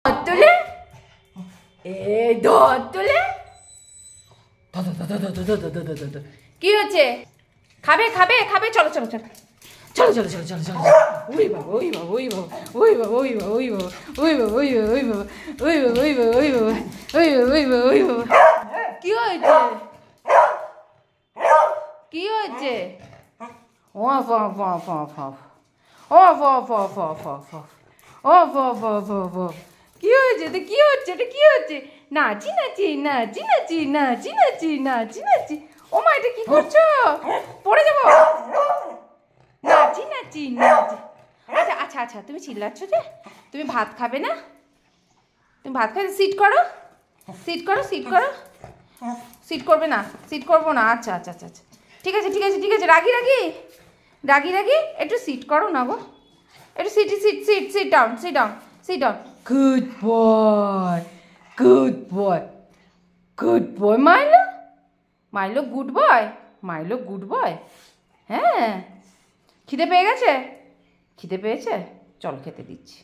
তুলে তুলে কি হচ্ছে? খাবে খাবে খাবে, চলো চলো চলো চলো চলো চলো চলো চলো। ওই বাবা ওই বাবা ওই বাবা ওই বাবা ওই বাবা ওই বাবা ওই বাবা ওই বাবা ওই বাবা ওই বাবা ওই বাবা ওই বাবা ওই বাবা ওই বাবা ওই বাবা। কি হয়েছে? কি হয়েছে? ও ফা ফা ফা ফা ও ফা ফা ফা ফা ফা ও ফা ফা ফা ফা। কি হয়েছে? এটা কি হচ্ছে? এটা কি হচ্ছে? নাচি নাচি নাচি নাচি নাচি নাচি নাচি নাচি। ও মা, এটা কি করছো? পড়ে যাবো। নাচি নাচি নাচি। আচ্ছা আচ্ছা আচ্ছা, তুমি চিল্লাচ্ছ যে? তুমি ভাত খাবে না? তুমি ভাত খাবে? সিট করো, সিট করো, সিট করো। সিট করবে না? সিট করবো না। আচ্ছা আচ্ছা আচ্ছা আচ্ছা, ঠিক আছে ঠিক আছে ঠিক আছে। রাগি রাগি রাগি রাগি, একটু সিট করো না গো, একটু sit sit sit sit down sit down sit down. Good boy good boy good boy Milo, Milo good boy, Milo good boy. হ্যাঁ, খিদে পেয়ে গেছে? খিদে পেয়েছে? চল খেতে দিচ্ছি।